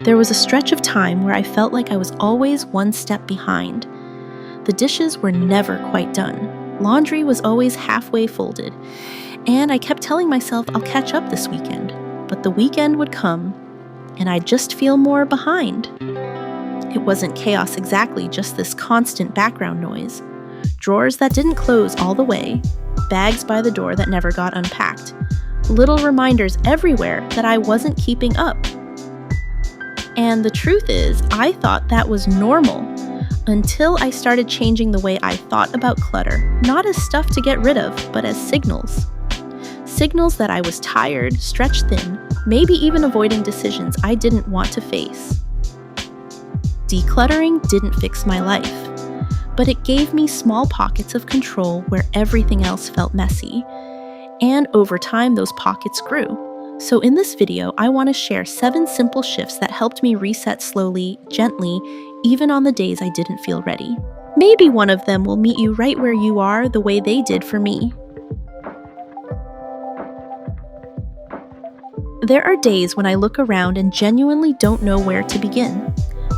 There was a stretch of time where I felt like I was always one step behind. The dishes were never quite done. Laundry was always halfway folded. And I kept telling myself I'll catch up this weekend. But the weekend would come, and I'd just feel more behind. It wasn't chaos exactly, just this constant background noise. Drawers that didn't close all the way, bags by the door that never got unpacked. Little reminders everywhere that I wasn't keeping up. And the truth is, I thought that was normal until I started changing the way I thought about clutter, not as stuff to get rid of, but as signals. Signals that I was tired, stretched thin, maybe even avoiding decisions I didn't want to face. Decluttering didn't fix my life, but it gave me small pockets of control where everything else felt messy. And over time, those pockets grew. So in this video, I want to share 7 simple shifts that helped me reset slowly, gently, even on the days I didn't feel ready. Maybe one of them will meet you right where you are the way they did for me. There are days when I look around and genuinely don't know where to begin.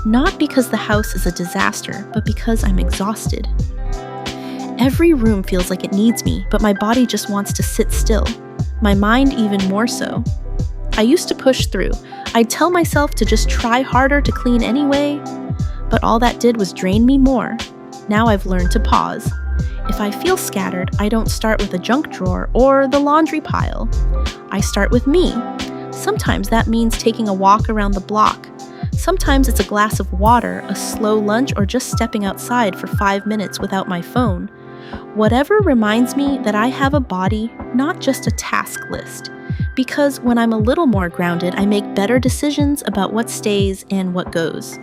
Not because the house is a disaster, but because I'm exhausted. Every room feels like it needs me, but my body just wants to sit still. My mind even more so. I used to push through. I'd tell myself to just try harder to clean anyway, but all that did was drain me more. Now I've learned to pause. If I feel scattered, I don't start with a junk drawer or the laundry pile. I start with me. Sometimes that means taking a walk around the block. Sometimes it's a glass of water, a slow lunch, or just stepping outside for 5 minutes without my phone. Whatever reminds me that I have a body, not just a task list. Because when I'm a little more grounded, I make better decisions about what stays and what goes.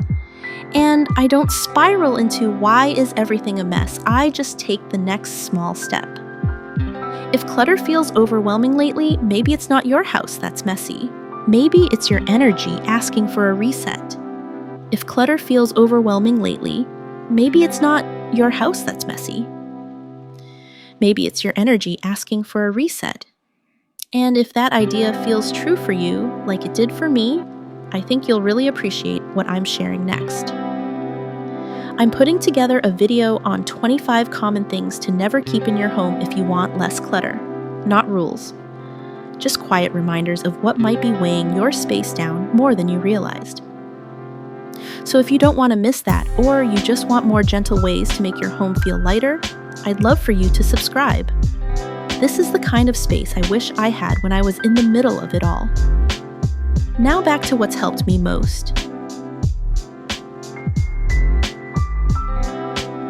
And I don't spiral into why is everything a mess. I just take the next small step. If clutter feels overwhelming lately, maybe it's not your house that's messy. Maybe it's your energy asking for a reset. If clutter feels overwhelming lately, maybe it's not your house that's messy. Maybe it's your energy asking for a reset. And if that idea feels true for you, like it did for me, I think you'll really appreciate what I'm sharing next. I'm putting together a video on 25 common things to never keep in your home if you want less clutter. Not rules. Just quiet reminders of what might be weighing your space down more than you realized. So if you don't want to miss that, or you just want more gentle ways to make your home feel lighter, I'd love for you to subscribe. This is the kind of space I wish I had when I was in the middle of it all. Now back to what's helped me most.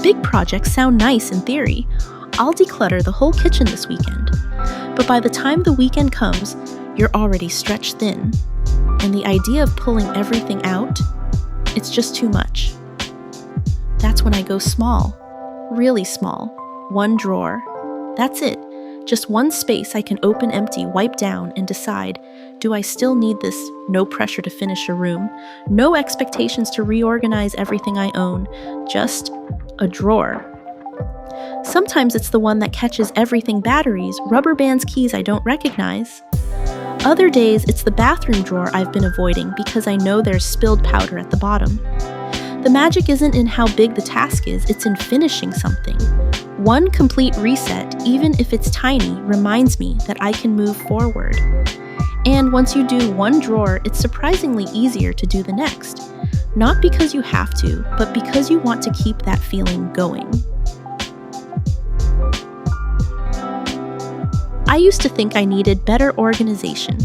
Big projects sound nice in theory. I'll declutter the whole kitchen this weekend. But by the time the weekend comes, you're already stretched thin. And the idea of pulling everything out, it's just too much. That's when I go small, really small. 1 drawer. That's it. Just one space I can open empty, wipe down, and decide, do I still need this? No pressure to finish a room. No expectations to reorganize everything I own. Just a drawer. Sometimes it's the one that catches everything: batteries, rubber bands, keys I don't recognize. Other days, it's the bathroom drawer I've been avoiding because I know there's spilled powder at the bottom. The magic isn't in how big the task is, it's in finishing something. One complete reset, even if it's tiny, reminds me that I can move forward. And once you do one drawer, it's surprisingly easier to do the next. Not because you have to, but because you want to keep that feeling going. I used to think I needed better organization.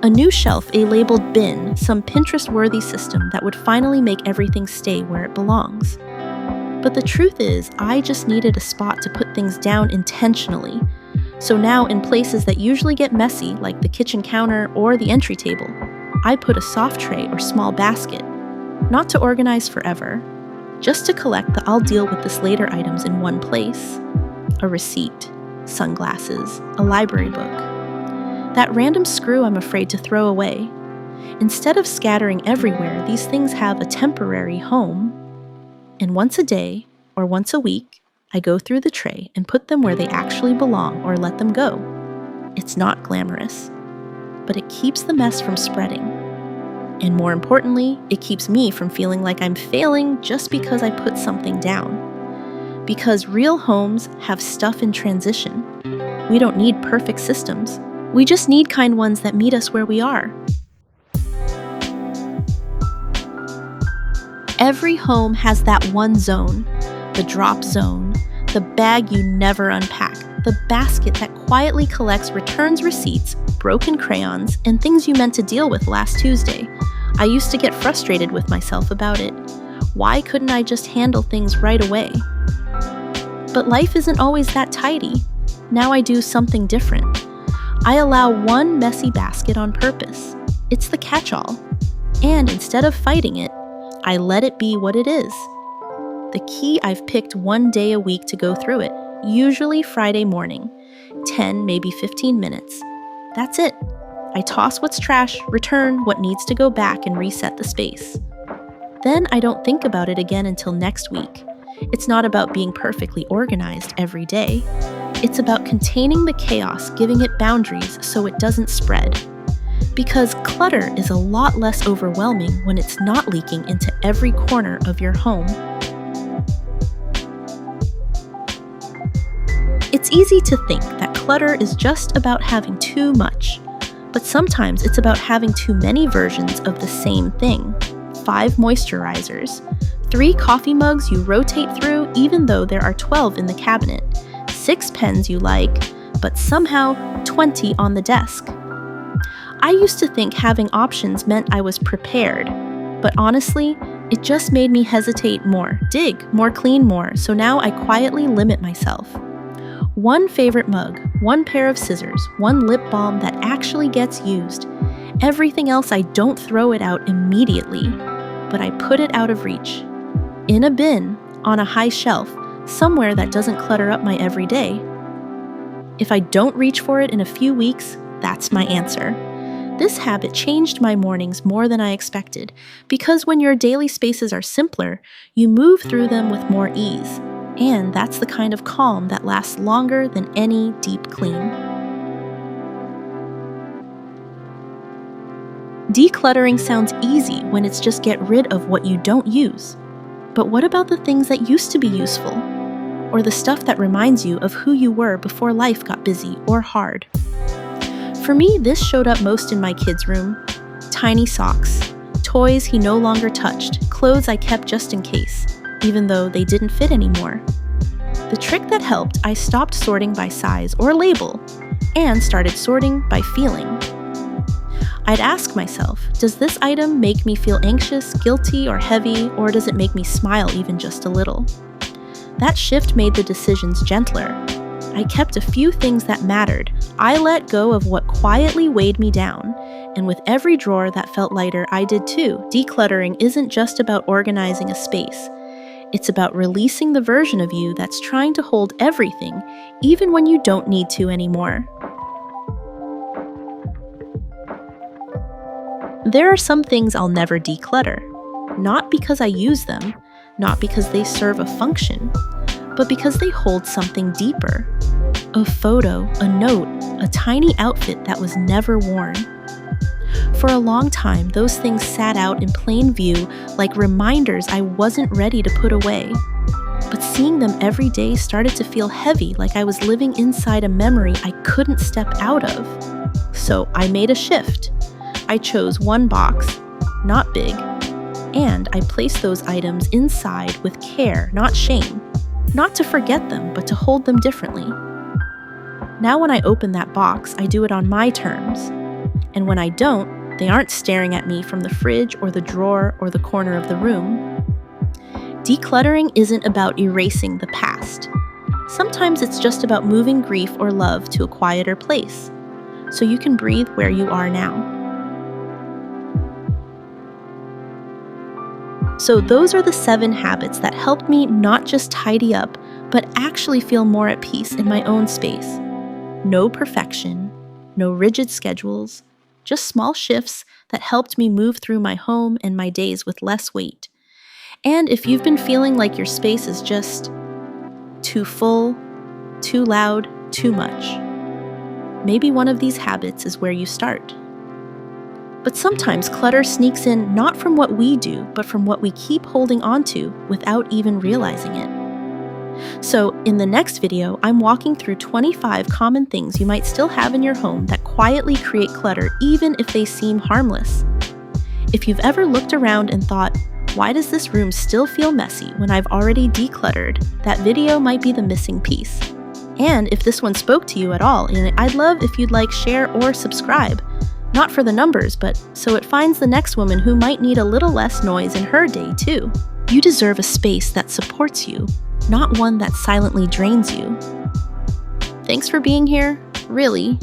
A new shelf, a labeled bin, some Pinterest-worthy system that would finally make everything stay where it belongs. But the truth is, I just needed a spot to put things down intentionally. So now, in places that usually get messy, like the kitchen counter or the entry table, I put a soft tray or small basket. Not to organize forever, just to collect the I'll deal with this later items in one place. A receipt, sunglasses, a library book. That random screw I'm afraid to throw away. Instead of scattering everywhere, these things have a temporary home. And once a day, or once a week, I go through the tray and put them where they actually belong or let them go. It's not glamorous, but it keeps the mess from spreading. And more importantly, it keeps me from feeling like I'm failing just because I put something down. Because real homes have stuff in transition. We don't need perfect systems. We just need kind ones that meet us where we are. Every home has that one zone, the drop zone, the bag you never unpack, the basket that quietly collects returns receipts, broken crayons, and things you meant to deal with last Tuesday. I used to get frustrated with myself about it. Why couldn't I just handle things right away? But life isn't always that tidy. Now I do something different. I allow one messy basket on purpose. It's the catch-all. And instead of fighting it, I let it be what it is. The key, I've picked one day a week to go through it, usually Friday morning, 10, maybe 15 minutes. That's it. I toss what's trash, return what needs to go back, and reset the space. Then I don't think about it again until next week. It's not about being perfectly organized every day. It's about containing the chaos, giving it boundaries so it doesn't spread. Because clutter is a lot less overwhelming when it's not leaking into every corner of your home. It's easy to think that clutter is just about having too much, but sometimes it's about having too many versions of the same thing. 5 moisturizers, 3 coffee mugs you rotate through even though there are 12 in the cabinet, 6 pens you like, but somehow 20 on the desk. I used to think having options meant I was prepared, but honestly, it just made me hesitate more, dig, more clean more, so now I quietly limit myself. 1 favorite mug, 1 pair of scissors, 1 lip balm that actually gets used. Everything else, I don't throw it out immediately, but I put it out of reach. In a bin, on a high shelf, somewhere that doesn't clutter up my everyday. If I don't reach for it in a few weeks, that's my answer. This habit changed my mornings more than I expected, because when your daily spaces are simpler, you move through them with more ease. And that's the kind of calm that lasts longer than any deep clean. Decluttering sounds easy when it's just get rid of what you don't use. But what about the things that used to be useful? Or the stuff that reminds you of who you were before life got busy or hard? For me, this showed up most in my kid's room. Tiny socks, toys he no longer touched, clothes I kept just in case, even though they didn't fit anymore. The trick that helped, I stopped sorting by size or label, and started sorting by feeling. I'd ask myself, does this item make me feel anxious, guilty, or heavy, or does it make me smile even just a little? That shift made the decisions gentler. I kept a few things that mattered. I let go of what quietly weighed me down. And with every drawer that felt lighter, I did too. Decluttering isn't just about organizing a space. It's about releasing the version of you that's trying to hold everything, even when you don't need to anymore. There are some things I'll never declutter. Not because I use them, not because they serve a function, but because they hold something deeper. A photo, a note, a tiny outfit that was never worn. For a long time, those things sat out in plain view like reminders I wasn't ready to put away. But seeing them every day started to feel heavy, like I was living inside a memory I couldn't step out of. So I made a shift. I chose one box, not big, and I placed those items inside with care, not shame. Not to forget them, but to hold them differently. Now when I open that box, I do it on my terms. And when I don't, they aren't staring at me from the fridge or the drawer or the corner of the room. Decluttering isn't about erasing the past. Sometimes it's just about moving grief or love to a quieter place, so you can breathe where you are now. So those are the 7 habits that helped me not just tidy up, but actually feel more at peace in my own space. No perfection, no rigid schedules, just small shifts that helped me move through my home and my days with less weight. And if you've been feeling like your space is just too full, too loud, too much, maybe one of these habits is where you start. But sometimes clutter sneaks in not from what we do, but from what we keep holding onto without even realizing it. So, in the next video, I'm walking through 25 common things you might still have in your home that quietly create clutter even if they seem harmless. If you've ever looked around and thought, why does this room still feel messy when I've already decluttered? That video might be the missing piece. And if this one spoke to you at all, I'd love if you'd like, share, or subscribe. Not for the numbers, but so it finds the next woman who might need a little less noise in her day too. You deserve a space that supports you, not one that silently drains you. Thanks for being here, really.